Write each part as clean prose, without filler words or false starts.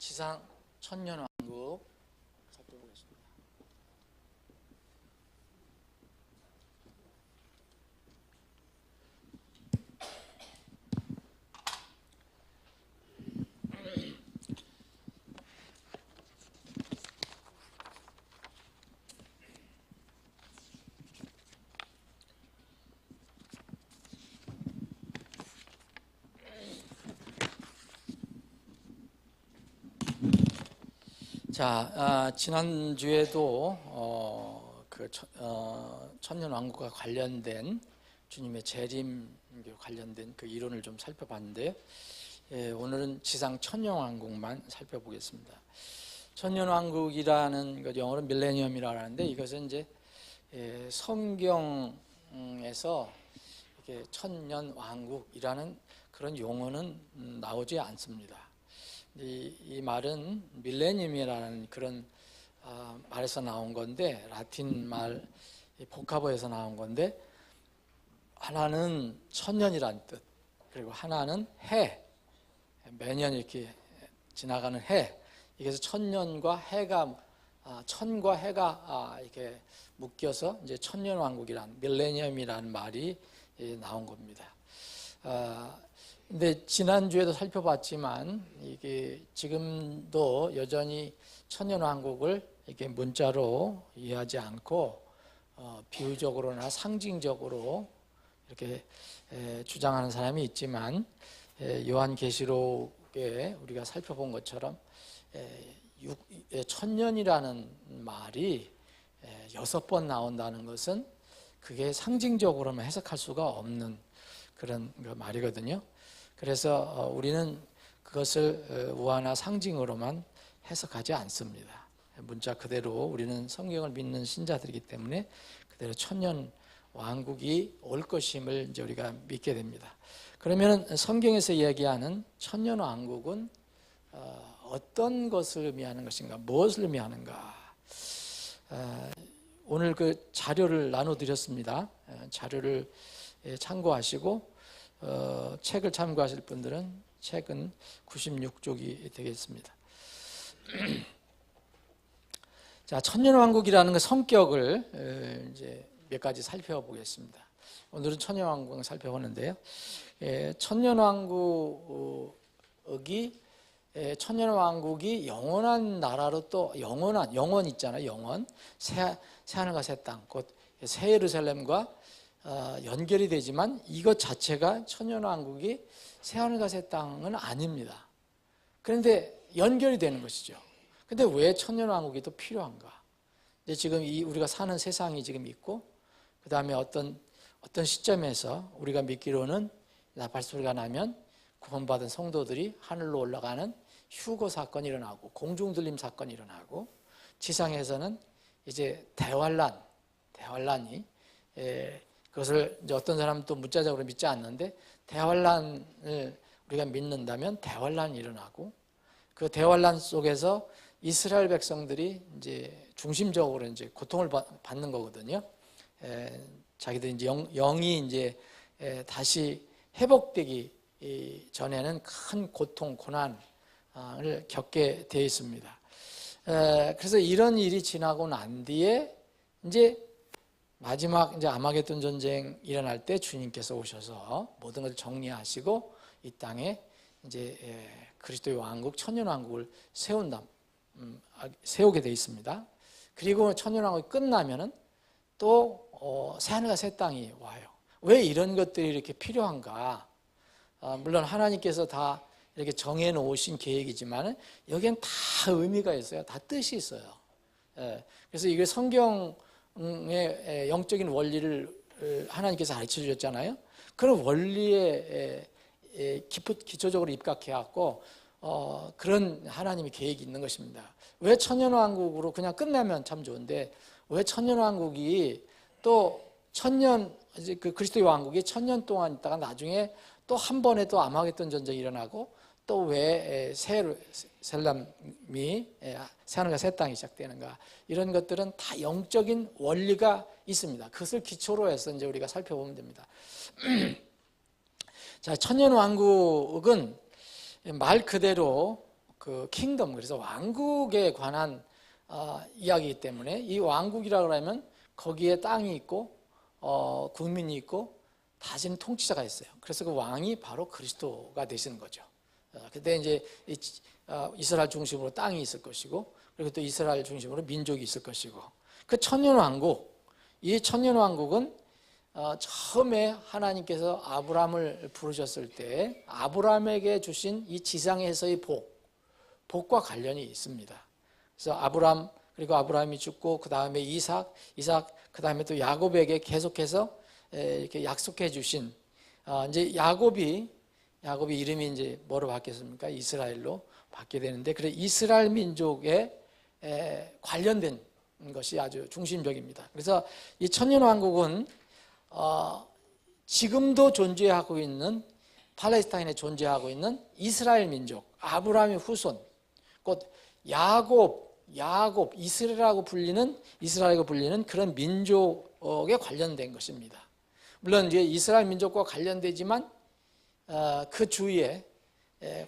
지상 천년왕국 살펴보겠습니다. 지난주에도 천년왕국과 관련된 주님의 재림 관련된 그 이론을 좀 살펴봤는데요. 오늘은 지상 천년왕국만 살펴보겠습니다. 천년왕국이라는 것 영어로 밀레니엄이라고 하는데, 이것은 이제 성경에서 이렇게 천년왕국이라는 그런 용어는 나오지 않습니다. 이 말은 밀레니엄이라는 그런 말에서 나온 건데, 라틴 말 보카버에서 나온 건데, 하나는 천년이란 뜻, 그리고 하나는 해, 매년 이렇게 지나가는 해, 이게서 천년과 해가 천과 해가 이렇게 묶여서 이제 천년왕국이란 밀레니엄이라는 말이 나온 겁니다. 근데 지난주에도 살펴봤지만, 이게 지금도 여전히 천년왕국을 이렇게 문자로 이해하지 않고 비유적으로나 상징적으로 이렇게 주장하는 사람이 있지만, 요한계시록에 우리가 살펴본 것처럼 천년이라는 말이 6번 나온다는 것은 그게 상징적으로만 해석할 수가 없는 그런 말이거든요. 그래서 우리는 그것을 우화나 상징으로만 해석하지 않습니다. 문자 그대로 우리는 성경을 믿는 신자들이기 때문에 그대로 천년 왕국이 올 것임을 이제 우리가 믿게 됩니다. 그러면 성경에서 얘기하는 천년 왕국은 어떤 것을 의미하는 것인가, 무엇을 의미하는가? 오늘 그 자료를 나눠드렸습니다. 자료를 참고하시고, 책을 참고하실 분들은 책은 96쪽이 되겠습니다. 자, 천년왕국이라는 그 성격을 이제 몇 가지 살펴보겠습니다. 오늘은 천년왕국을 살펴보는데요. 천년왕국이 영원한 나라로, 또 영원 있잖아요. 영원, 새하늘과 새 땅, 곧 새 예루살렘과 연결이 되지만, 이것 자체가 천년왕국이 새하늘과 새 땅은 아닙니다. 그런데 연결이 되는 것이죠. 근데 왜 천년왕국이 또 필요한가? 이제 지금 우리가 사는 세상이 지금 있고, 그 다음에 어떤 시점에서 우리가 믿기로는 나팔소리가 나면 구원받은 성도들이 하늘로 올라가는 휴거 사건이 일어나고, 공중들림 사건이 일어나고, 지상에서는 이제 대환란이 그것을 이제 어떤 사람은 또 문자적으로 믿지 않는데, 대환란을 우리가 믿는다면 대환란이 일어나고, 그 대환란 속에서 이스라엘 백성들이 이제 중심적으로 이제 고통을 받는 거거든요. 자기들 이제 영이 이제 다시 회복되기 전에는 큰 고통, 고난을 겪게 되어 있습니다. 그래서 이런 일이 지나고 난 뒤에 이제 마지막 이제 아마겟돈 전쟁 일어날 때 주님께서 오셔서 모든 것을 정리하시고 이 땅에 이제 그리스도의 왕국, 천년왕국을 세우게 되어 있습니다. 그리고 천년왕국이 끝나면은 또 새하늘과 새 땅이 와요. 왜 이런 것들이 이렇게 필요한가? 물론 하나님께서 다 이렇게 정해 놓으신 계획이지만, 여기엔 다 의미가 있어요. 다 뜻이 있어요. 그래서 이게 성경의 영적인 원리를 하나님께서 가르쳐 주셨잖아요. 그런 원리에 기초적으로 입각해갖고 그런 하나님의 계획이 있는 것입니다. 왜 천년왕국으로 그냥 끝나면 참 좋은데, 왜 천년왕국이 또 그 그리스도의 왕국이 천년 동안 있다가 나중에 또 한 번에 또 아마겟돈 전쟁이 일어나고, 또 왜 새 예루살렘이 새하늘과 새 땅이 시작되는가? 이런 것들은 다 영적인 원리가 있습니다. 그것을 기초로 해서 이제 우리가 살펴보면 됩니다. 자, 천년왕국은 말 그대로 그 킹덤, 그래서 왕국에 관한 이야기이기 때문에 이 왕국이라고 하면 거기에 땅이 있고 국민이 있고 다스리는 통치자가 있어요. 그래서 그 왕이 바로 그리스도가 되시는 거죠. 그때 이제 이스라엘 중심으로 땅이 있을 것이고, 그리고 또 이스라엘 중심으로 민족이 있을 것이고, 그 천년왕국, 이 천년왕국은 처음에 하나님께서 아브라함을 부르셨을 때 아브라함에게 주신 이 지상에서의 복과 관련이 있습니다. 그래서 아브라함, 그리고 아브라함이 죽고 그 다음에 이삭, 그 다음에 또 야곱에게 계속해서 이렇게 약속해 주신, 이제 야곱이 이름이 이제 뭐로 바뀌었습니까? 이스라엘로 바뀌게 되는데, 그래 이스라엘 민족에 관련된 것이 아주 중심적입니다. 그래서 이 천년왕국은 지금도 존재하고 있는, 팔레스타인에 존재하고 있는 이스라엘 민족, 아브라함의 후손, 곧 야곱, 이스라엘이라고 불리는 그런 민족에 관련된 것입니다. 물론 이제 이스라엘 민족과 관련되지만 그 주위에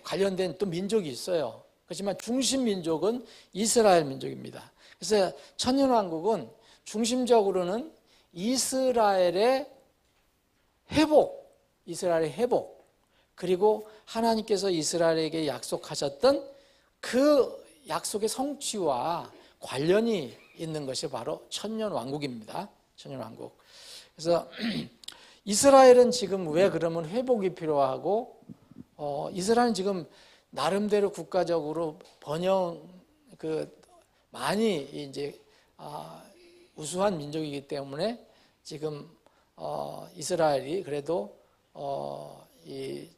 관련된 또 민족이 있어요. 그렇지만 중심 민족은 이스라엘 민족입니다. 그래서 천년왕국은 중심적으로는 이스라엘의 회복, 그리고 하나님께서 이스라엘에게 약속하셨던 그 약속의 성취와 관련이 있는 것이 바로 천년왕국입니다. 천년왕국. 그래서 이스라엘은 지금 왜 그러면 회복이 필요하고, 이스라엘은 지금 나름대로 국가적으로 많이 이제 우수한 민족이기 때문에 지금 이스라엘이 그래도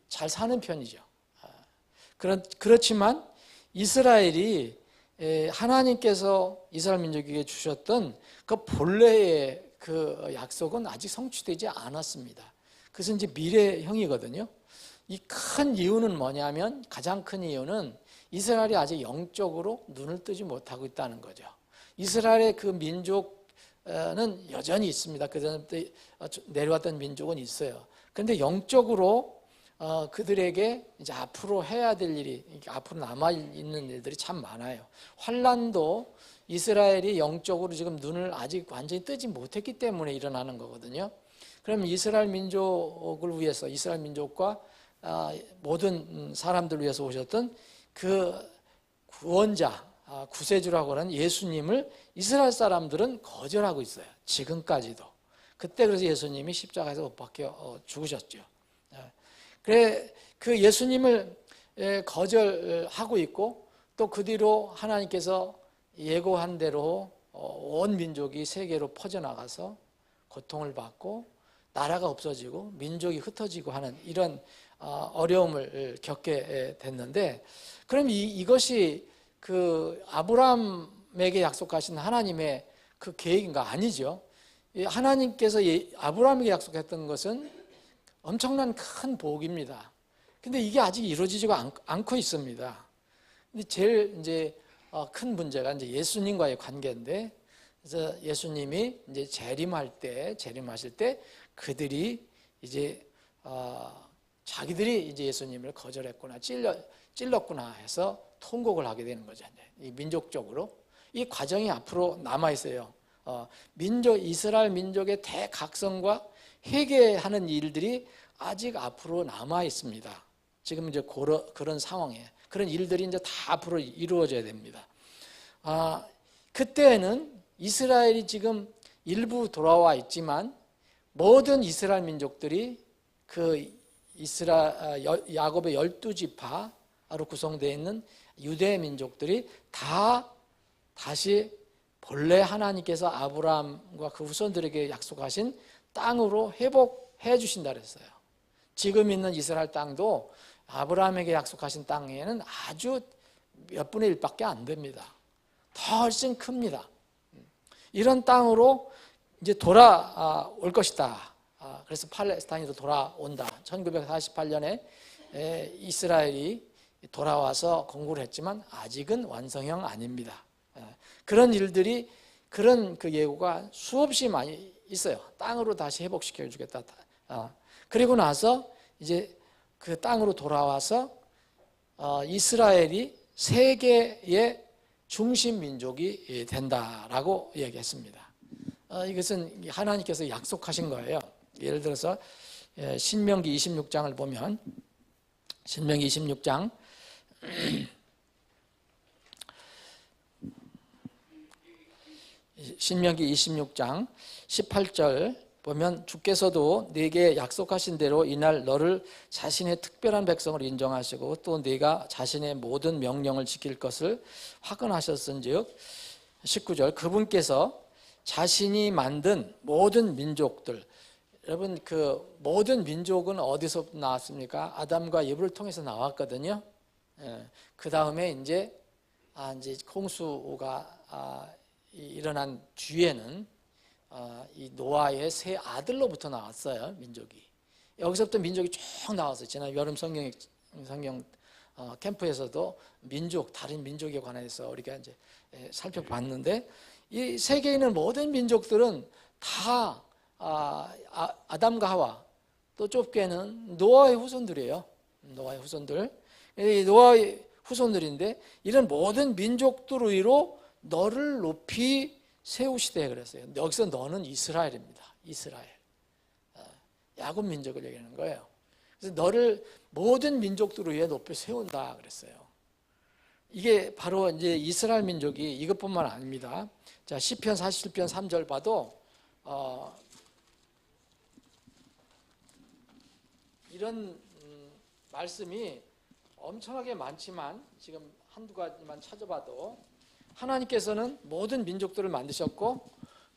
잘 사는 편이죠. 그렇지만 이스라엘이 하나님께서 이스라엘 민족에게 주셨던 그 본래의 그 약속은 아직 성취되지 않았습니다. 그것은 이제 미래형이거든요. 이 큰 이유는 뭐냐면, 가장 큰 이유는 이스라엘이 아직 영적으로 눈을 뜨지 못하고 있다는 거죠. 이스라엘의 그 민족은 여전히 있습니다. 그전에 내려왔던 민족은 있어요. 그런데 영적으로 그들에게 이제 앞으로 해야 될 일이, 앞으로 남아있는 일들이 참 많아요. 환난도 이스라엘이 영적으로 지금 눈을 아직 완전히 뜨지 못했기 때문에 일어나는 거거든요. 그럼 이스라엘 민족을 위해서, 이스라엘 민족과 모든 사람들을 위해서 오셨던 그 구원자, 구세주라고 하는 예수님을 이스라엘 사람들은 거절하고 있어요. 지금까지도. 그때 그래서 예수님이 십자가에서 못 박혀 죽으셨죠. 그래, 그 예수님을 거절하고 있고, 또 그 뒤로 하나님께서 예고한 대로 온 민족이 세계로 퍼져나가서 고통을 받고 나라가 없어지고 민족이 흩어지고 하는 이런 어려움을 겪게 됐는데, 그럼 이것이 그 아브라함에게 약속하신 하나님의 그 계획인가? 아니죠. 하나님께서 아브라함에게 약속했던 것은 엄청난 큰 복입니다. 근데 이게 아직 이루어지지가 않고 있습니다. 근데 제일 이제 큰 문제가 이제 예수님과의 관계인데, 그래서 예수님이 이제 재림하실 때 그들이 이제 자기들이 이제 예수님을 거절했구나, 찔렀구나 해서 통곡을 하게 되는 거죠. 이 민족적으로 이 과정이 앞으로 남아 있어요. 이스라엘 민족의 대각성과 회개하는 일들이 아직 앞으로 남아 있습니다. 지금 이제 그런 상황에 그런 일들이 이제 다 앞으로 이루어져야 됩니다. 그때는 이스라엘이 지금 일부 돌아와 있지만 모든 이스라엘 민족들이 그 야곱의 12지파로 구성되어 있는 유대 민족들이 다시 본래 하나님께서 아브라함과 그 후손들에게 약속하신 땅으로 회복해 주신다 그랬어요. 지금 있는 이스라엘 땅도 아브라함에게 약속하신 땅에는 아주 몇 분의 1밖에 안 됩니다. 더 훨씬 큽니다. 이런 땅으로 이제 돌아올 것이다. 그래서 팔레스타인으로 돌아온다. 1948년에 이스라엘이 돌아와서 건국을 했지만 아직은 완성형 아닙니다. 그런 일들이, 그런 그 예고가 수없이 많이 있어요. 땅으로 다시 회복시켜 주겠다. 그리고 나서 이제 그 땅으로 돌아와서 이스라엘이 세계의 중심 민족이 된다라고 얘기했습니다. 이것은 하나님께서 약속하신 거예요. 예를 들어서 신명기 26장을 보면 신명기 26장 18절 보면 주께서도 네게 약속하신 대로 이날 너를 자신의 특별한 백성을 인정하시고 또 네가 자신의 모든 명령을 지킬 것을 확언하셨은즉 19절 그분께서 자신이 만든 모든 민족들, 여러분 그 모든 민족은 어디서 나왔습니까? 아담과 예브를 통해서 나왔거든요. 그 다음에 이제 홍수가 일어난 뒤에는 이 노아의 세 아들로부터 나왔어요. 민족이. 여기서부터 민족이 쭉 나왔어요. 지난 여름 성경 캠프에서도 다른 민족에 관해서 우리가 이제 살펴봤는데, 이 세계에 있는 모든 민족들은 다 아담과 하와, 또 좁게는 노아의 후손들이에요. 노아의 후손들. 노아의 후손들인데 이런 모든 민족들로 너를 높이 세우시되 그랬어요. 여기서 너는 이스라엘입니다. 이스라엘. 야곱 민족을 얘기하는 거예요. 그래서 너를 모든 민족들 위해 높이 세운다 그랬어요. 이게 바로 이제 이스라엘 민족이 이것뿐만 아닙니다. 자, 시편 47편 3절 봐도 이런 말씀이 엄청나게 많지만 지금 한두 가지만 찾아봐도 하나님께서는 모든 민족들을 만드셨고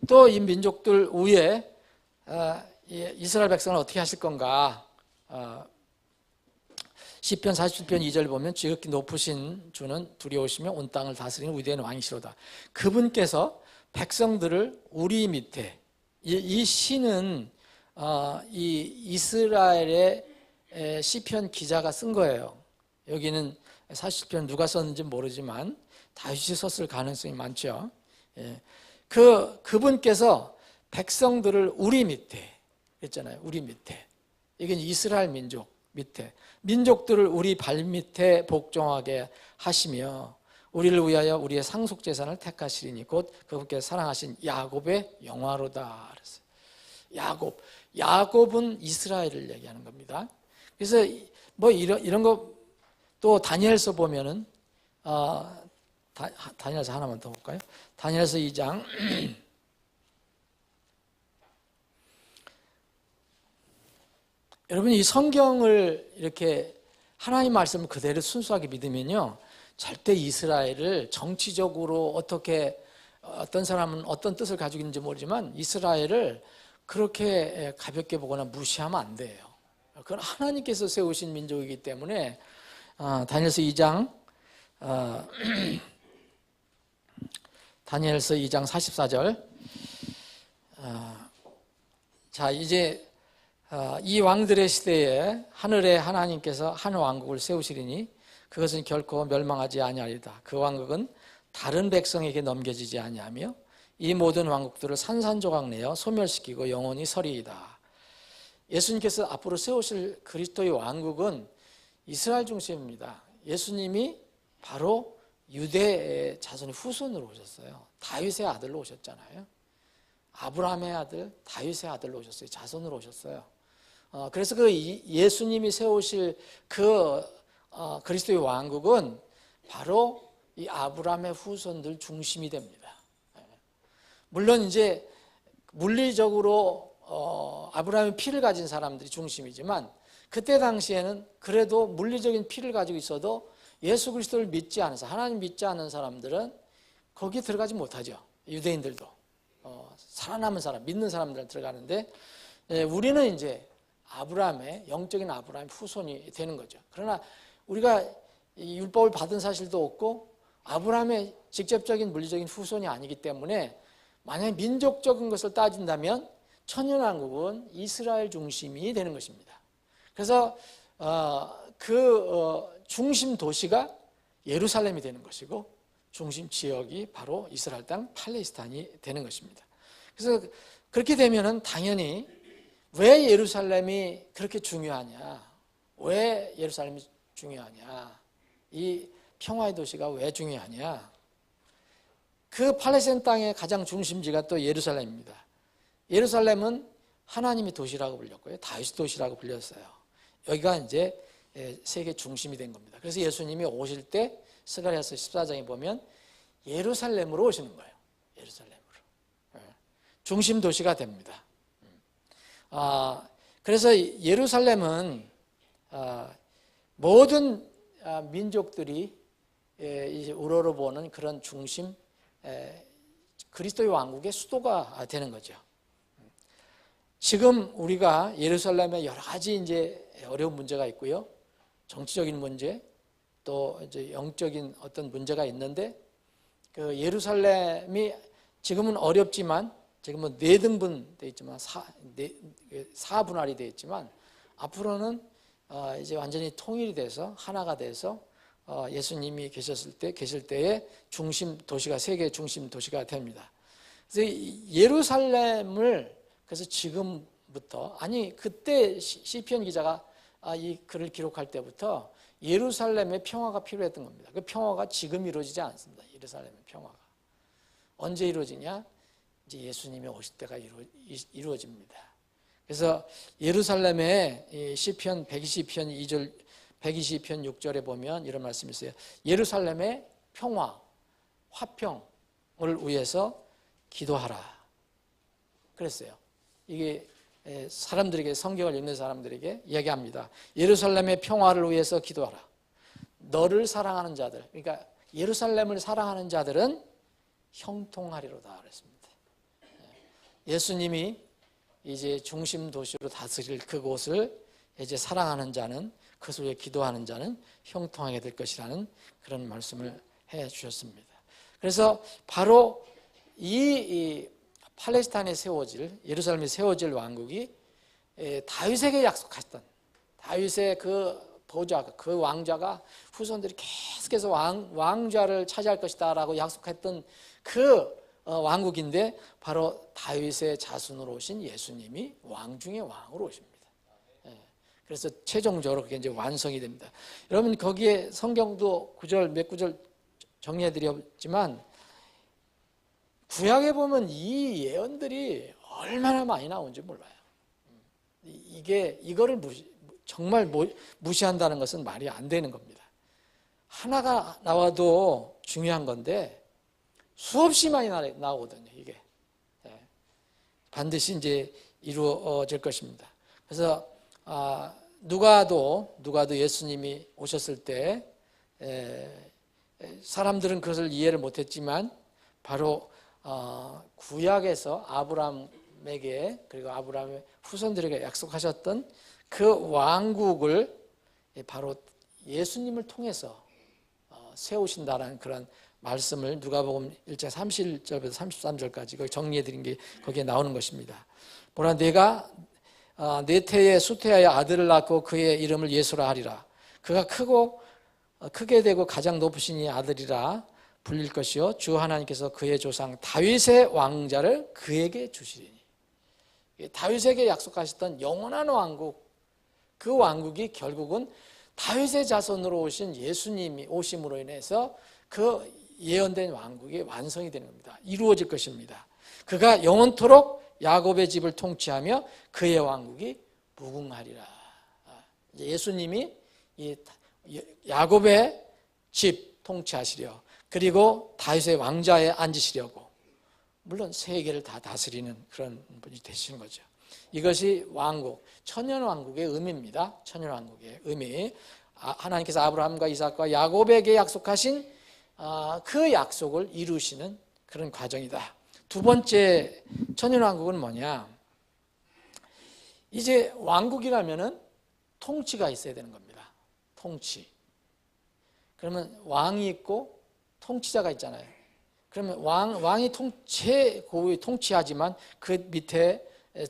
또 이 민족들 위에 이스라엘 백성을 어떻게 하실 건가. 시편 47편 2절 보면 지극히 높으신 주는 두려우시며 온 땅을 다스리는 위대한 왕이시로다. 그분께서 백성들을 우리 밑에, 이 시는 이 이스라엘의 시편 기자가 쓴 거예요. 여기는 40편 누가 썼는지 모르지만 다윗이 썼을 가능성이 많죠. 그분께서 백성들을 우리 밑에 했잖아요. 우리 밑에. 이게 이스라엘 민족 밑에. 민족들을 우리 발 밑에 복종하게 하시며 우리를 위하여 우리의 상속 재산을 택하시리니 곧 그분께서 사랑하신 야곱의 영화로다 그랬어요. 야곱은 이스라엘을 얘기하는 겁니다. 그래서 뭐 이런 거 또 다니엘서 보면은 다니엘서 하나만 더 볼까요? 다니엘서 2장 여러분 이 성경을 이렇게 하나님 말씀을 그대로 순수하게 믿으면요 절대 이스라엘을 정치적으로 어떻게 어떤 사람은 어떤 뜻을 가지고 있는지 모르지만 이스라엘을 그렇게 가볍게 보거나 무시하면 안 돼요. 그건 하나님께서 세우신 민족이기 때문에 다니엘서 2장 다니엘서 2장 44절 자 이제 이 왕들의 시대에 하늘에 하나님께서 한 왕국을 세우시리니 그것은 결코 멸망하지 아니하리다. 그 왕국은 다른 백성에게 넘겨지지 아니하며 이 모든 왕국들을 산산조각 내어 소멸시키고 영원히 서리이다. 예수님께서 앞으로 세우실 그리스도의 왕국은 이스라엘 중심입니다. 예수님이 바로 유대의 자손의 후손으로 오셨어요. 다윗의 아들로 오셨잖아요. 아브라함의 아들, 다윗의 아들로 오셨어요. 자손으로 오셨어요. 그래서 그 예수님이 세우실 그 그리스도의 왕국은 바로 이 아브라함의 후손들 중심이 됩니다. 물론 이제 물리적으로 아브라함의 피를 가진 사람들이 중심이지만 그때 당시에는 그래도 물리적인 피를 가지고 있어도 예수 그리스도를 믿지 않아서 하나님 믿지 않는 사람들은 거기 들어가지 못하죠. 유대인들도 살아남은 사람, 믿는 사람들은 들어가는데 우리는 이제 영적인 아브라함의 후손이 되는 거죠. 그러나 우리가 율법을 받은 사실도 없고 아브라함의 직접적인 물리적인 후손이 아니기 때문에 만약에 민족적인 것을 따진다면 천년왕국은 이스라엘 중심이 되는 것입니다. 그래서 중심 도시가 예루살렘이 되는 것이고 중심 지역이 바로 이스라엘 땅 팔레스타인이 되는 것입니다. 그래서 그렇게 되면은 당연히 왜 예루살렘이 그렇게 중요하냐? 왜 예루살렘이 중요하냐? 이 평화의 도시가 왜 중요하냐? 그 팔레스타인 땅의 가장 중심지가 또 예루살렘입니다. 예루살렘은 하나님의 도시라고 불렸고요. 다윗의 도시라고 불렸어요. 여기가 이제 세계 중심이 된 겁니다. 그래서 예수님이 오실 때 스가랴서 14장에 보면 예루살렘으로 오시는 거예요. 예루살렘으로. 중심 도시가 됩니다. 그래서 예루살렘은 모든 민족들이 이제 우러러보는 그런 중심, 그리스도의 왕국의 수도가 되는 거죠. 지금 우리가 예루살렘에 여러 가지 이제 어려운 문제가 있고요. 정치적인 문제, 또 이제 영적인 어떤 문제가 있는데, 그 예루살렘이 지금은 어렵지만, 지금은 4등분 되어 있지만, 4분할이 되어 있지만, 앞으로는 이제 완전히 통일이 돼서, 하나가 돼서, 예수님이 계실 때에 중심 도시가, 세계 중심 도시가 됩니다. 그래서 예루살렘을, 그래서 지금부터, 아니, 그때 시편 기자가 이 글을 기록할 때부터 예루살렘의 평화가 필요했던 겁니다. 그 평화가 지금 이루어지지 않습니다. 예루살렘의 평화가. 언제 이루어지냐? 이제 예수님이 오실 때가 이루어집니다. 그래서 예루살렘의 시편 120편 2절, 120편 6절에 보면 이런 말씀이 있어요. 예루살렘의 평화, 화평을 위해서 기도하라. 그랬어요. 이게 사람들에게, 성경을 읽는 사람들에게 이야기합니다. 예루살렘의 평화를 위해서 기도하라. 너를 사랑하는 자들, 그러니까 예루살렘을 사랑하는 자들은 형통하리로다 그랬습니다. 예수님이 이제 중심 도시로 다스릴 그곳을 이제 사랑하는 자는, 그것을 위해 기도하는 자는 형통하게 될 것이라는 그런 말씀을 해 주셨습니다. 그래서 바로 이 팔레스타인에 세워질, 예루살렘에 세워질 왕국이 다윗에게 약속했던, 다윗의 그 보좌, 그 왕자가 후손들이 계속해서 왕좌를 차지할 것이다 라고 약속했던 그 왕국인데, 바로 다윗의 자손으로 오신 예수님이 왕 중의 왕으로 오십니다. 그래서 최종적으로 그게 이제 완성이 됩니다. 여러분, 거기에 성경도 몇 구절 정리해 드렸지만, 구약에 보면 이 예언들이 얼마나 많이 나오는지 몰라요. 이거를 정말 무시한다는 것은 말이 안 되는 겁니다. 하나가 나와도 중요한 건데 수없이 많이 나오거든요. 이게 반드시 이제 이루어질 것입니다. 그래서 누가도 예수님이 오셨을 때 사람들은 그것을 이해를 못했지만, 바로 구약에서 아브라함에게, 그리고 아브라함의 후손들에게 약속하셨던 그 왕국을 바로 예수님을 통해서 세우신다라는 그런 말씀을 누가복음 1장 31절부터 33절까지 거기 정리해 드린 게 거기에 나오는 것입니다. 보라, 내가 네 태에 수태하여 아들을 낳고 그의 이름을 예수라 하리라. 그가 크게 되고 가장 높으신 아들이라 불릴 것이요, 주 하나님께서 그의 조상 다윗의 왕자를 그에게 주시리니. 다윗에게 약속하셨던 영원한 왕국, 그 왕국이 결국은 다윗의 자손으로 오신 예수님이 오심으로 인해서 그 예언된 왕국이 완성이 되는 겁니다. 이루어질 것입니다. 그가 영원토록 야곱의 집을 통치하며 그의 왕국이 무궁하리라. 예수님이 야곱의 집 통치하시려, 그리고 다윗의 왕좌에 앉으시려고, 물론 세계를 다 다스리는 그런 분이 되시는 거죠. 이것이 왕국, 천년왕국의 의미입니다. 천년왕국의 의미. 하나님께서 아브라함과 이삭과 야곱에게 약속하신 그 약속을 이루시는 그런 과정이다. 두 번째 천년왕국은 뭐냐? 이제 왕국이라면은 통치가 있어야 되는 겁니다. 통치. 그러면 왕이 있고 통치자가 있잖아요. 그러면 왕이 최고위 통치하지만 그 밑에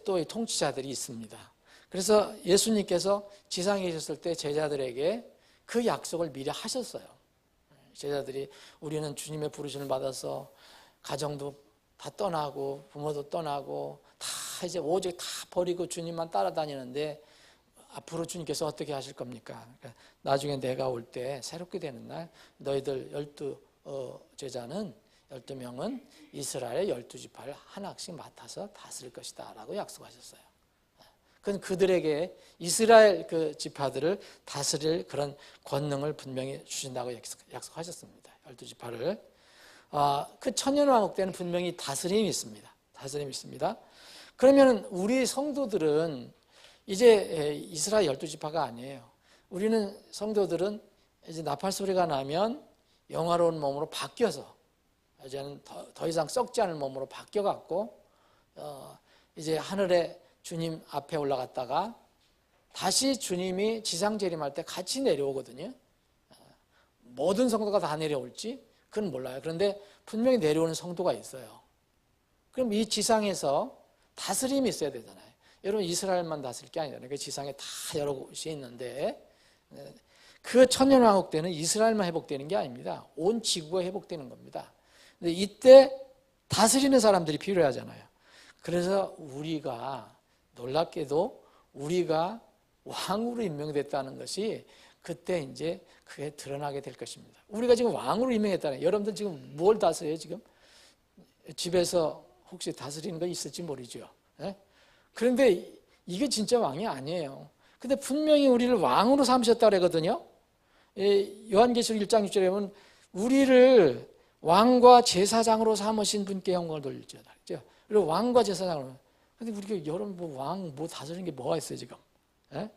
또 통치자들이 있습니다. 그래서 예수님께서 지상에 계셨을 때 제자들에게 그 약속을 미리 하셨어요. 제자들이 우리는 주님의 부르심을 받아서 가정도 다 떠나고 부모도 떠나고 다 이제 오직 다 버리고 주님만 따라다니는데 앞으로 주님께서 어떻게 하실 겁니까? 그러니까 나중에 내가 올 때 새롭게 되는 날 너희들 12제자는 12명은 이스라엘의 12지파를 하나씩 맡아서 다스릴 것이다 라고 약속하셨어요. 그건 그들에게 이스라엘 그 지파들을 다스릴 그런 권능을 분명히 주신다고 약속하셨습니다. 12지파를. 그 천년왕국 때는 분명히 다스림이 있습니다. 다스림이 있습니다. 그러면 우리 성도들은 이제 이스라엘 12지파가 아니에요. 우리는 성도들은 이제 나팔 소리가 나면 영화로운 몸으로 바뀌어서 이제는 더 이상 썩지 않을 몸으로 바뀌어갖고 이제 하늘에 주님 앞에 올라갔다가 다시 주님이 지상 재림할 때 같이 내려오거든요. 모든 성도가 다 내려올지 그건 몰라요. 그런데 분명히 내려오는 성도가 있어요. 그럼 이 지상에서 다스림이 있어야 되잖아요. 여러분 이스라엘만 다스릴 게 아니잖아요. 그 지상에 다 여러 곳이 있는데 그 천년왕국 때는 이스라엘만 회복되는 게 아닙니다. 온 지구가 회복되는 겁니다. 근데 이때 다스리는 사람들이 필요하잖아요. 그래서 우리가 놀랍게도 우리가 왕으로 임명됐다는 것이 그때 이제 그게 드러나게 될 것입니다. 우리가 지금 왕으로 임명했다는, 여러분들 지금 뭘 다스려요 지금? 집에서 혹시 다스리는 거 있을지 모르죠. 예? 그런데 이게 진짜 왕이 아니에요. 근데 분명히 우리를 왕으로 삼으셨다고 그러거든요. 요한계시록 1장 6절에 보면 우리를 왕과 제사장으로 삼으신 분께 영광을 돌릴지어다. 그리고 왕과 제사장으로. 근데 우리가 여러분 왕 다스리는 게 뭐가 있어요 지금? 예?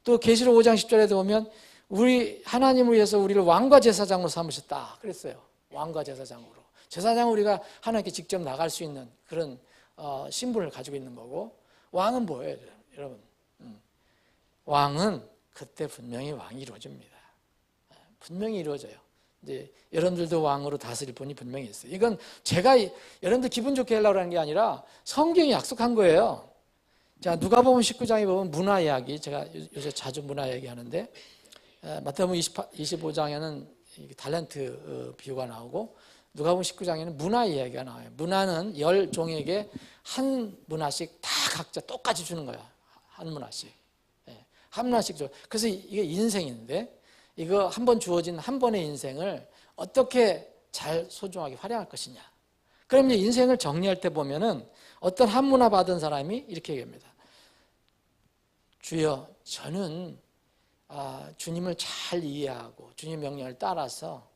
또 계시록 5장 10절에도 보면 우리 하나님을 위해서 우리를 왕과 제사장으로 삼으셨다 그랬어요. 왕과 제사장으로. 제사장은 우리가 하나님께 직접 나갈 수 있는 그런 신분을 가지고 있는 거고, 왕은 뭐예요 여러분? 왕은 그때 분명히 왕이 이루어집니다. 분명히 이루어져요. 이제 여러분들도 왕으로 다스릴 분이 분명히 있어요. 이건 제가 여러분들 기분 좋게 하려고 하는 게 아니라 성경이 약속한 거예요. 자, 누가복음 19장에 보면 문화 이야기, 제가 요새 자주 문화 이야기 하는데 마태복음 25장에는 달란트 비유가 나오고 누가복음 19장에는 문화 이야기가 나와요. 문화는 10종에게 한 문화씩 다 각자 똑같이 주는 거야. 한 문화씩. 한 문화씩 줘. 그래서 이게 인생인데 이거 한 번 주어진 한 번의 인생을 어떻게 잘 소중하게 활용할 것이냐. 그럼 이제 인생을 정리할 때 보면은 어떤 한 문화 받은 사람이 이렇게 얘기합니다. 주여, 저는 주님을 잘 이해하고 주님 명령을 따라서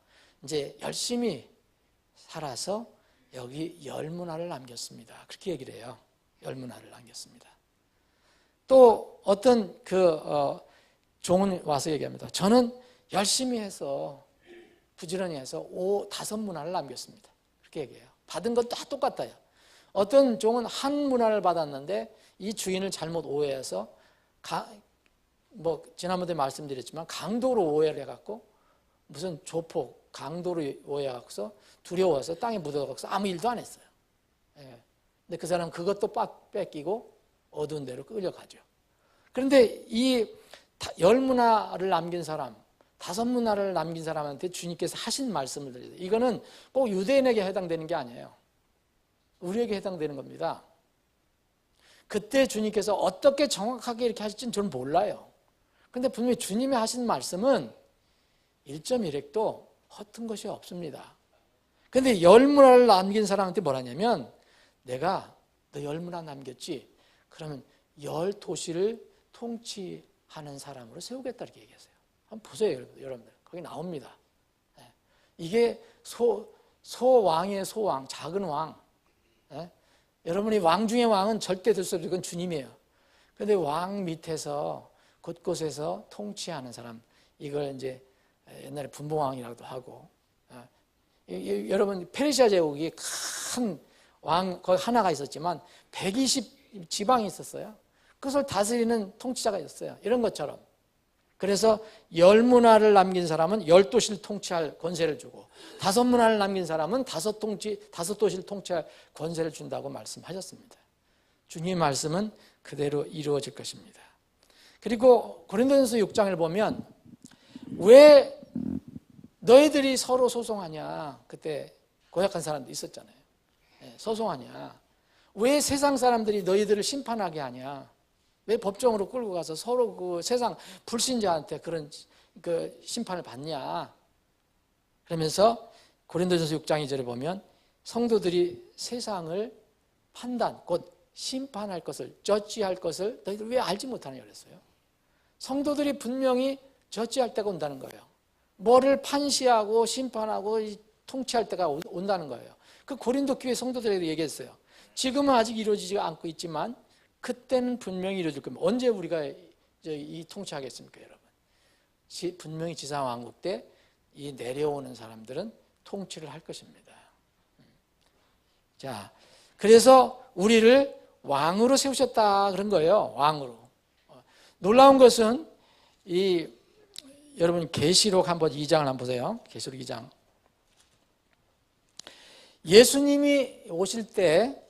이제 열심히 살아서 여기 10문화를 남겼습니다. 그렇게 얘기를 해요. 10문화를 남겼습니다. 또 어떤 종은 와서 얘기합니다. 저는 열심히 해서 부지런히 해서 5문화를 남겼습니다. 그렇게 얘기해요. 받은 건 다 똑같아요. 어떤 종은 한 문화를 받았는데 이 주인을 잘못 오해해서 지난번에 말씀드렸지만 강도로 오해를 해갖고 무슨 조폭 강도로 오해해서 두려워서 땅에 묻어가서 아무 일도 안 했어요. 근데 그 사람은 그것도 뺏기고 어두운 데로 끌려가죠. 그런데 이 10문화를 남긴 사람, 5문화를 남긴 사람한테 주님께서 하신 말씀을 드려요. 이거는 꼭 유대인에게 해당되는 게 아니에요. 우리에게 해당되는 겁니다. 그때 주님께서 어떻게 정확하게 이렇게 하실지는 저는 몰라요. 그런데 분명히 주님이 하신 말씀은 1.1획도 허튼 것이 없습니다. 그런데 10문화를 남긴 사람한테 뭐라냐면 내가 너 10문화 남겼지? 그러면 10도시를 통치하는 사람으로 세우겠다 이렇게 얘기했어요. 한번 보세요 여러분들. 거기 나옵니다. 이게 소왕의 소왕, 작은 왕. 여러분이 왕 중의 왕은 절대 될 수 없어요. 그건 주님이에요. 그런데 왕 밑에서 곳곳에서 통치하는 사람, 이걸 이제 옛날에 분봉왕이라고도 하고, 여러분 페르시아 제국이 큰 왕 거기 하나가 있었지만 120 지방이 있었어요. 그것을 다스리는 통치자가 있었어요. 이런 것처럼. 그래서 10문화를 남긴 사람은 10도시를 통치할 권세를 주고 5문화를 남긴 사람은 5도시를 통치할 권세를 준다고 말씀하셨습니다. 주님의 말씀은 그대로 이루어질 것입니다. 그리고 고린도전서 6장을 보면 왜 너희들이 서로 소송하냐. 그때 고약한 사람도 있었잖아요. 소송하냐. 왜 세상 사람들이 너희들을 심판하게 하냐. 왜 법정으로 끌고 가서 서로 그 세상 불신자한테 그런 그 심판을 받냐? 그러면서 고린도전서 6장 2절에 보면 성도들이 세상을 판단, 곧 심판할 것을, 저지할 것을 너희들 왜 알지 못하느냐 그랬어요. 성도들이 분명히 저지할 때가 온다는 거예요. 뭐를 판시하고 심판하고 통치할 때가 온다는 거예요. 그 고린도 교회 성도들에게 얘기했어요. 지금은 아직 이루어지지 않고 있지만 그때는 분명히 이루어질 겁니다. 언제 우리가 이 통치하겠습니까, 여러분? 분명히 지상왕국 때 이 내려오는 사람들은 통치를 할 것입니다. 자, 그래서 우리를 왕으로 세우셨다 그런 거예요. 왕으로. 놀라운 것은 여러분 계시록 한번 2장을 한번 보세요. 계시록 2장. 예수님이 오실 때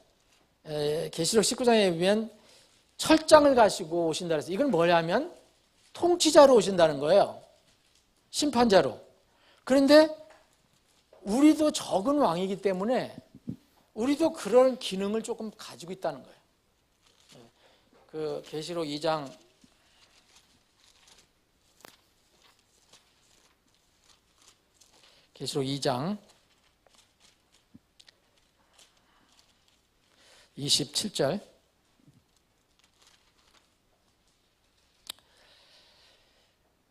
계시록 19장에 보면 철장을 가지고 오신다 그래서 이건 뭐냐면 통치자로 오신다는 거예요. 심판자로. 그런데 우리도 적은 왕이기 때문에 우리도 그런 기능을 조금 가지고 있다는 거예요. 그 계시록 2장 계시록 2장 27절.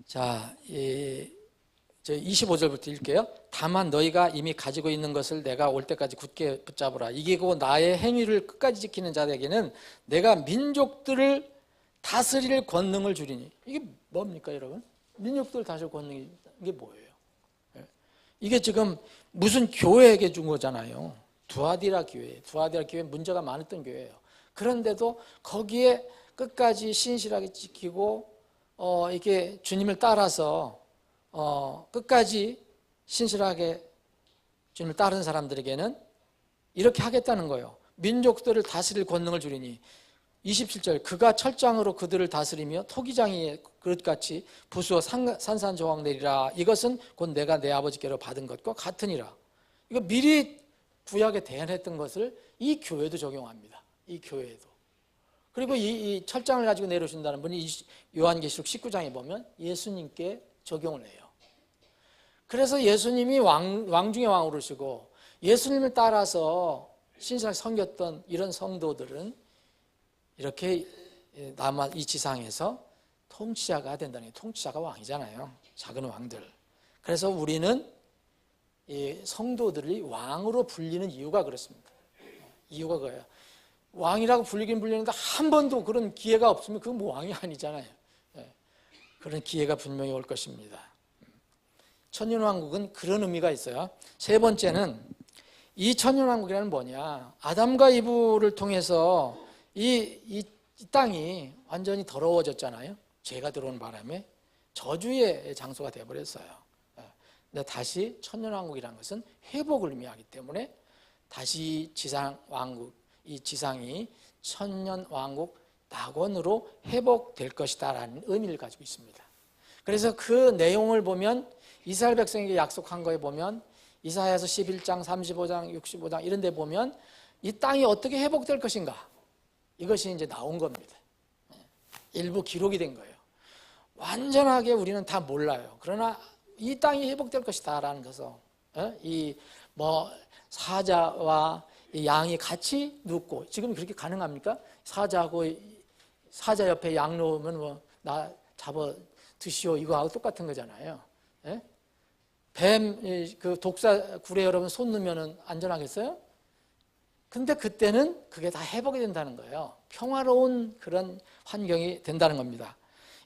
자, 25절부터 읽게요. 다만 너희가 이미 가지고 있는 것을 내가 올 때까지 굳게 붙잡으라. 이기고 나의 행위를 끝까지 지키는 자에게는 내가 민족들을 다스릴 권능을 주리니. 이게 뭡니까, 여러분? 민족들을 다스릴 권능이 이게 뭐예요? 이게 지금 무슨 교회에게 준 거잖아요. 두아디라 교회. 두아디라 교회 문제가 많았던 교회예요. 그런데도 거기에 끝까지 신실하게 지키고 이렇게 주님을 따라서 끝까지 신실하게 주님을 따르는 사람들에게는 이렇게 하겠다는 거예요. 민족들을 다스릴 권능을 주리니. 27절 그가 철장으로 그들을 다스리며 토기장이의 그릇같이 부수어 산산조각 내리라. 이것은 곧 내가 내 아버지께로 받은 것과 같으니라. 이거 미리 구약에 대언했던 것을 이 교회도 적용합니다. 이 교회에도. 그리고 이 철장을 가지고 내려오신다는 분이 요한계시록 19장에 보면 예수님께 적용을 해요. 그래서 예수님이 왕 중의 왕으로 오시고 예수님을 따라서 신실하게 섬겼던 이런 성도들은 이렇게 이 지상에서 통치자가 된다는 거예요. 통치자가 왕이잖아요. 작은 왕들. 그래서 우리는 이 성도들이 왕으로 불리는 이유가 그렇습니다. 이유가 그거예요. 왕이라고 불리긴 불리는데 한 번도 그런 기회가 없으면 그건 뭐 왕이 아니잖아요. 그런 기회가 분명히 올 것입니다. 천년왕국은 그런 의미가 있어요. 세 번째는 이 천년왕국이라는 뭐냐. 아담과 이브를 통해서 이 땅이 완전히 더러워졌잖아요. 죄가 들어온 바람에 저주의 장소가 되어버렸어요. 근데 다시 천년왕국이라는 것은 회복을 의미하기 때문에 다시 지상왕국, 이 지상이 천년왕국 낙원으로 회복될 것이다라는 의미를 가지고 있습니다. 그래서 그 내용을 보면 이스라엘 백성에게 약속한 거에 보면 이사야서 11장, 35장, 65장 이런 데 보면 이 땅이 어떻게 회복될 것인가 이것이 이제 나온 겁니다. 일부 기록이 된 거예요. 완전하게 우리는 다 몰라요. 그러나 이 땅이 회복될 것이다 라는 것을 이 사자와 이 양이 같이 눕고 지금 그렇게 가능합니까? 사자하고 사자 옆에 양 놓으면 나 잡아 드시오 이거하고 똑같은 거잖아요. 뱀, 그 독사 굴에 여러분 손 넣으면 안전하겠어요? 근데 그때는 그게 다 회복이 된다는 거예요. 평화로운 그런 환경이 된다는 겁니다.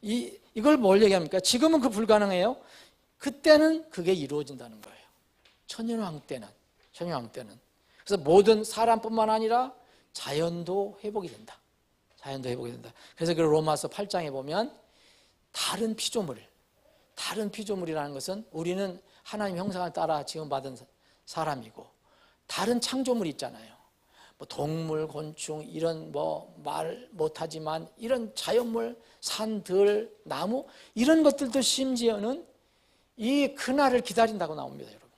이걸 뭘 얘기합니까? 지금은 그 불가능해요. 그때는 그게 이루어진다는 거예요. 천년왕국 때는. 그래서 모든 사람뿐만 아니라 자연도 회복이 된다. 자연도 회복이 된다. 그래서 그 로마서 8장에 보면 다른 피조물이라는 것은 우리는 하나님 형상을 따라 지음받은 사람이고 다른 창조물이 있잖아요. 동물, 곤충, 이런 말 못하지만 이런 자연물, 산들, 나무 이런 것들도 심지어는 이 그날을 기다린다고 나옵니다, 여러분.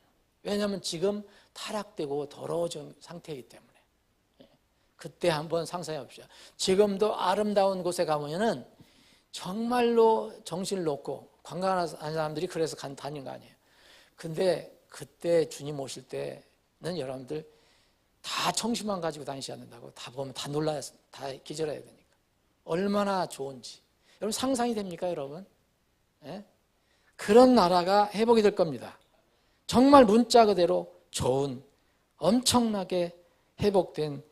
왜냐하면 지금 타락되고 더러워진 상태이기 때문에. 그때 한번 상상해 봅시다. 지금도 아름다운 곳에 가보면은 정말로 정신을 놓고 관광하는 사람들이 그래서 다니는 거 아니에요. 근데 그때 주님 오실 때는 여러분들 다 청심환 가지고 다니셔야 된다고. 다 보면 다 놀라요. 다 기절해야 되니까. 얼마나 좋은지. 여러분 상상이 됩니까, 여러분? 예? 그런 나라가 회복이 될 겁니다. 정말 문자 그대로 좋은, 엄청나게 회복된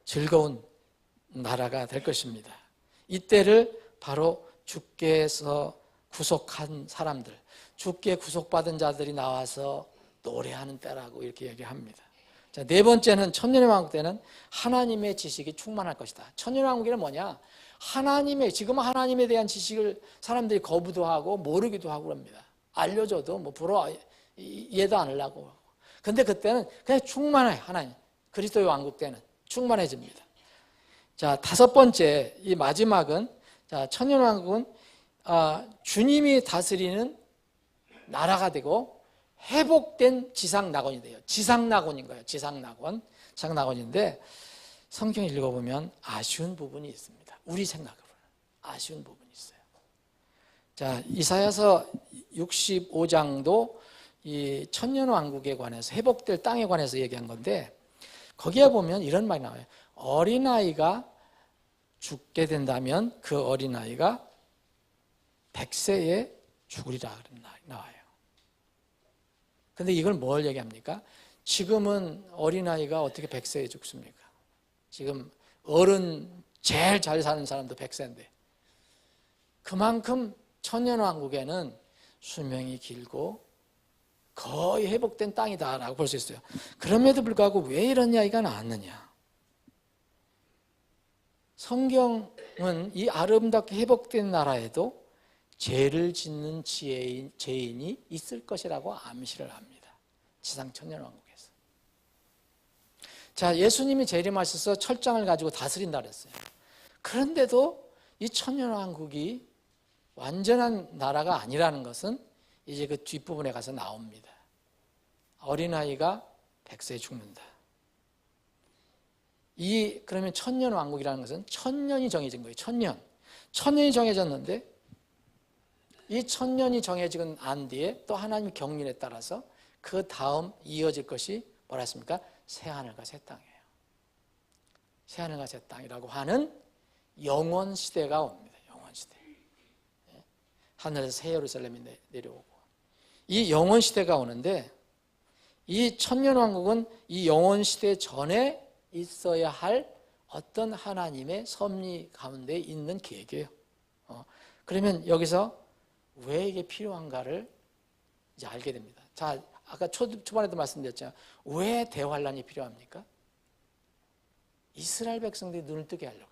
즐거운 나라가 될 것입니다. 이때를 바로 주께서 구속한 사람들, 주께 구속받은 자들이 나와서 노래하는 때라고 이렇게 얘기합니다. 자, 네 번째는 천년의 왕국 때는 하나님의 지식이 충만할 것이다. 천년의 왕국에는 뭐냐? 지금 하나님에 대한 지식을 사람들이 거부도 하고 모르기도 하고 그럽니다. 알려줘도 이해도 안 하려고. 근데 그때는 그냥 충만해. 하나님 그리스도의 왕국 때는 충만해집니다. 자, 다섯 번째, 이 마지막은, 자, 천년 왕국은 주님이 다스리는 나라가 되고 회복된 지상낙원이 돼요. 지상낙원인 거예요. 지상낙원인데 성경 읽어보면 아쉬운 부분이 있습니다. 우리 생각으로는 아쉬운 부분이 있어요. 자, 이사야서 65장도 이 천년왕국에 관해서, 회복될 땅에 관해서 얘기한 건데, 거기에 보면 이런 말이 나와요. 어린아이가 죽게 된다면 그 어린아이가 100세에 죽으리라 나와요. 근데 이걸 뭘 얘기합니까? 지금은 어린아이가 어떻게 100세에 죽습니까? 지금 어른 제일 잘 사는 사람도 100세인데, 그만큼 천년왕국에는 수명이 길고 거의 회복된 땅이다라고 볼 수 있어요. 그럼에도 불구하고 왜 이런 이야기가 나왔느냐? 성경은 이 아름답게 회복된 나라에도 죄를 짓는 죄인이 있을 것이라고 암시를 합니다. 지상 천년왕국에서. 자, 예수님이 재림하셔서 철장을 가지고 다스린다 그랬어요. 그런데도 이 천년왕국이 완전한 나라가 아니라는 것은 이제 그 뒷부분에 가서 나옵니다. 어린아이가 100세에 죽는다. 그러면 천년왕국이라는 것은 천년이 정해진 거예요. 천년이 정해졌는데, 이 천년이 정해지고 난 뒤에 또 하나님 경륜에 따라서 그 다음 이어질 것이 뭐라 했습니까? 새하늘과 새 땅이에요. 새하늘과 새 땅이라고 하는 영원 시대가 옵니다. 영원 시대. 하늘에서 새 예루살렘이 내려오고, 이 영원 시대가 오는데, 이 천년왕국은 이 영원 시대 전에 있어야 할 어떤 하나님의 섭리 가운데 있는 계획이에요. 그러면 여기서 왜 이게 필요한가를 이제 알게 됩니다. 자, 아까 초반에도 말씀드렸잖아요. 왜 대환란이 필요합니까? 이스라엘 백성들이 눈을 뜨게 하려고요.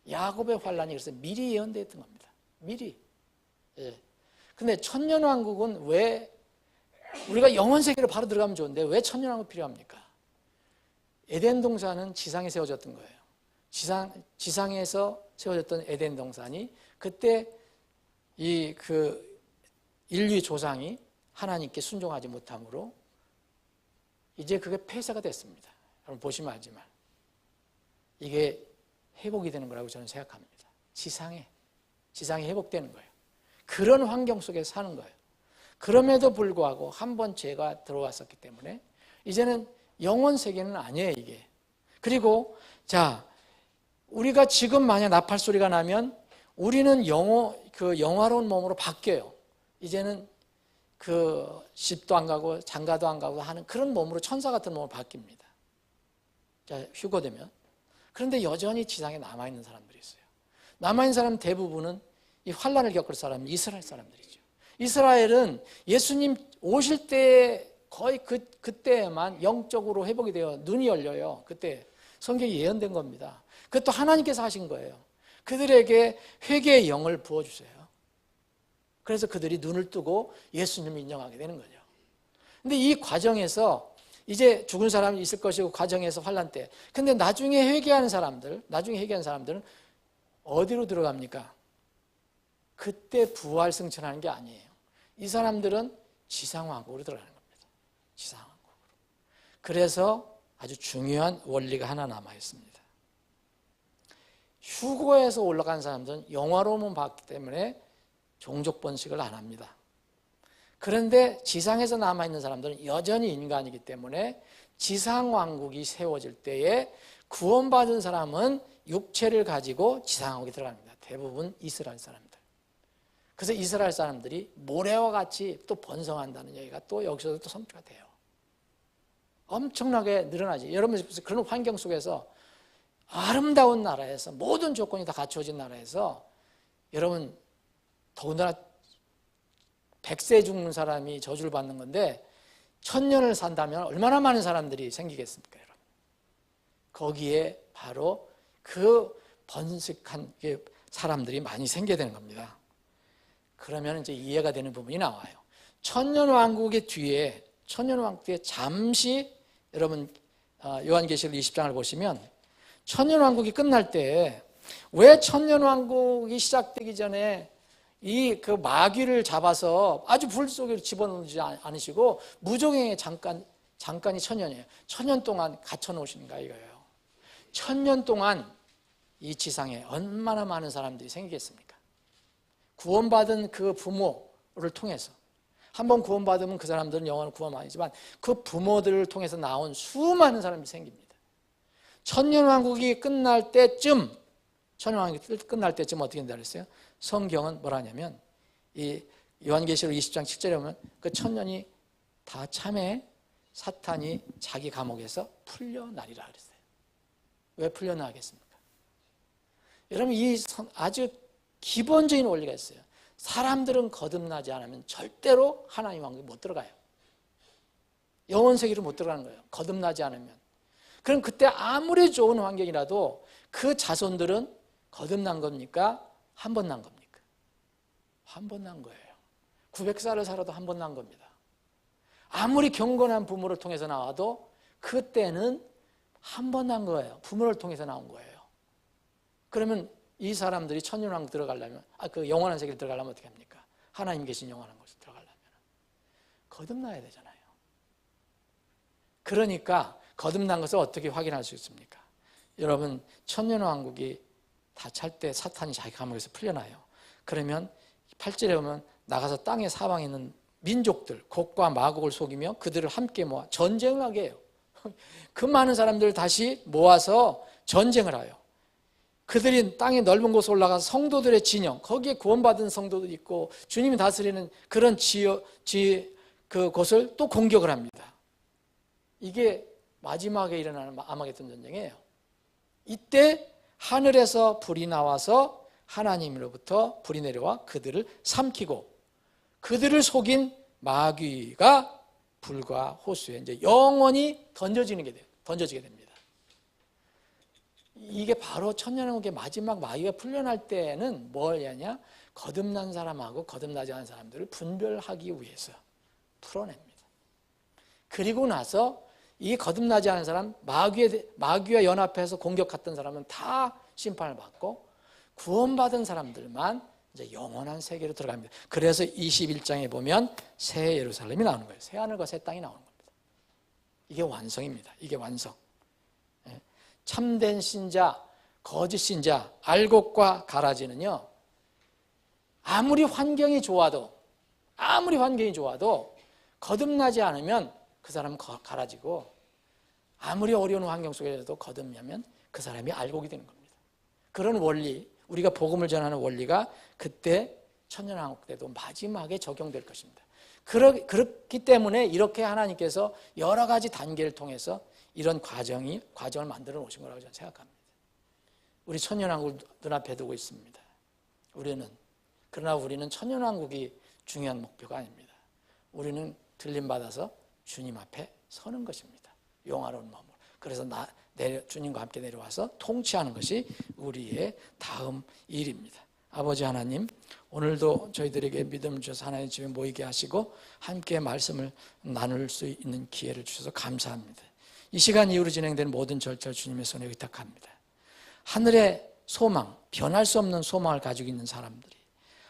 야곱의 환란이 그래서 미리 예언되었던 겁니다. 미리. 예. 근데 천년왕국은 왜, 우리가 영원 세계로 바로 들어가면 좋은데 왜 천년왕국이 필요합니까? 에덴 동산은 지상에 세워졌던 거예요. 지상에서 세워졌던 에덴 동산이 그때 인류의 조상이 하나님께 순종하지 못함으로 이제 그게 폐쇄가 됐습니다. 여러분 보시면 알지만 이게 회복이 되는 거라고 저는 생각합니다. 지상이 회복되는 거예요. 그런 환경 속에서 사는 거예요. 그럼에도 불구하고 한 번 죄가 들어왔었기 때문에 이제는 영원 세계는 아니에요, 이게. 그리고 자, 우리가 지금 만약 나팔 소리가 나면 우리는 영화로운 몸으로 바뀌어요. 이제는 집도 안 가고 장가도 안 가고 하는 그런 몸으로, 천사 같은 몸으로 바뀝니다. 자, 휴거되면. 그런데 여전히 지상에 남아있는 사람들이 있어요. 남아있는 사람 대부분은 이 환란을 겪을 사람은 이스라엘 사람들이죠. 이스라엘은 예수님 오실 때 거의 그때에만 영적으로 회복이 되어 눈이 열려요. 그때 성경이 예언된 겁니다. 그것도 하나님께서 하신 거예요. 그들에게 회개의 영을 부어주세요. 그래서 그들이 눈을 뜨고 예수님을 인정하게 되는 거죠. 근데 이 과정에서 이제 죽은 사람이 있을 것이고, 과정에서 환란 때. 근데 나중에 회개하는 사람들은 어디로 들어갑니까? 그때 부활 승천하는 게 아니에요. 이 사람들은 지상왕국으로 들어가는 겁니다. 지상왕국으로. 그래서 아주 중요한 원리가 하나 남아 있습니다. 휴거에서 올라간 사람들은 영화로움을 봤기 때문에 종족 번식을 안 합니다. 그런데 지상에서 남아있는 사람들은 여전히 인간이기 때문에 지상왕국이 세워질 때에 구원받은 사람은 육체를 가지고 지상왕국에 들어갑니다. 대부분 이스라엘 사람들. 그래서 이스라엘 사람들이 모래와 같이 또 번성한다는 얘기가 또 여기서도 또 성취가 돼요. 엄청나게 늘어나지. 여러분 그런 환경 속에서 아름다운 나라에서 모든 조건이 다 갖추어진 나라에서 여러분 더군다나 100세 죽는 사람이 저주를 받는 건데 1000년을 산다면 얼마나 많은 사람들이 생기겠습니까, 여러분? 거기에 바로 그 번식한 사람들이 많이 생겨야 되는 겁니다. 그러면 이제 이해가 되는 부분이 나와요. 천년왕국의 뒤에 잠시 여러분 요한계시록 20장을 보시면 천년왕국이 끝날 때 왜 천년왕국이 시작되기 전에 이 그 마귀를 잡아서 아주 불 속에 집어넣지 않으시고 무조건에 잠깐이 천년이에요. 천년 동안 갇혀 놓으시는가 이거예요. 천년 동안 이 지상에 얼마나 많은 사람들이 생기겠습니까? 구원받은 그 부모를 통해서 한번 구원받으면 그 사람들은 영원한 구원 아니지만 그 부모들을 통해서 나온 수많은 사람이 생깁니다. 천년왕국이 끝날 때쯤 어떻게 된다 그랬어요? 성경은 뭐라 하냐면 이 요한계시록 20장 7절에 보면 그 천년이 다 참에 사탄이 자기 감옥에서 풀려나리라 그랬어요. 왜 풀려나겠습니까? 여러분 이 아주 기본적인 원리가 있어요. 사람들은 거듭나지 않으면 절대로 하나님 왕국에 못 들어가요. 영원 세계로 못 들어가는 거예요. 거듭나지 않으면. 그럼 그때 아무리 좋은 환경이라도 그 자손들은 거듭난 겁니까? 한 번 난 겁니까? 한 번 난 거예요. 900살을 살아도 한 번 난 겁니다. 아무리 경건한 부모를 통해서 나와도 그때는 한 번 난 거예요. 부모를 통해서 나온 거예요. 그러면 이 사람들이 천년왕국 들어가려면 그 영원한 세계를 들어가려면 어떻게 합니까? 하나님 계신 영원한 곳에 들어가려면 거듭나야 되잖아요. 그러니까 거듭난 것을 어떻게 확인할 수 있습니까? 여러분 천년왕국이 다 찰 때 사탄이 자기 감옥에서 풀려나요. 그러면 8절에 보면 나가서 땅의 사방에 있는 민족들 곡과 마곡을 속이며 그들을 함께 모아 전쟁을 하게 해요. 그 많은 사람들을 다시 모아서 전쟁을 해요. 그들이 땅의 넓은 곳에 올라가서 성도들의 진영, 거기에 구원받은 성도도 있고 주님이 다스리는 그런 그곳을 또 공격을 합니다. 이게 마지막에 일어나는 아마겟돈 전쟁이에요. 이때 하늘에서 불이 나와서 하나님으로부터 불이 내려와 그들을 삼키고 그들을 속인 마귀가 불과 호수에 이제 영원히 던져지게 됩니다. 이게 바로 천년왕국의 마지막 마귀가 풀려날 때는 뭘 하냐? 거듭난 사람하고 거듭나지 않은 사람들을 분별하기 위해서 풀어냅니다. 그리고 나서 이 거듭나지 않은 사람, 마귀와 연합해서 공격했던 사람은 다 심판을 받고 구원받은 사람들만 이제 영원한 세계로 들어갑니다. 그래서 21장에 보면 새 예루살렘이 나오는 거예요. 새 하늘과 새 땅이 나오는 겁니다. 이게 완성입니다. 이게 완성. 참된 신자, 거짓 신자, 알곡과 가라지는요, 아무리 환경이 좋아도 거듭나지 않으면 그 사람은 가라지고 아무리 어려운 환경 속에서도 거듭나면 그 사람이 알곡이 되는 겁니다. 그런 원리, 우리가 복음을 전하는 원리가 그때 천년왕국 때도 마지막에 적용될 것입니다. 그렇기 때문에 이렇게 하나님께서 여러 가지 단계를 통해서 이런 과정을 만들어 놓으신 거라고 저는 생각합니다. 우리 천년왕국을 눈앞에 두고 있습니다. 그러나 우리는 천년왕국이 중요한 목표가 아닙니다. 우리는 들림받아서 주님 앞에 서는 것입니다. 영화로운 마음으로. 그래서 주님과 함께 내려와서 통치하는 것이 우리의 다음 일입니다. 아버지 하나님, 오늘도 저희들에게 믿음을 주셔서 하나님 집에 모이게 하시고 함께 말씀을 나눌 수 있는 기회를 주셔서 감사합니다. 이 시간 이후로 진행되는 모든 절차를 주님의 손에 의탁합니다. 하늘의 소망, 변할 수 없는 소망을 가지고 있는 사람들이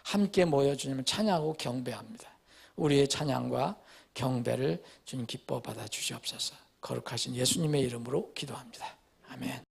함께 모여 주님을 찬양하고 경배합니다. 우리의 찬양과 경배를 주님 기뻐 받아 주시옵소서. 거룩하신 예수님의 이름으로 기도합니다. 아멘.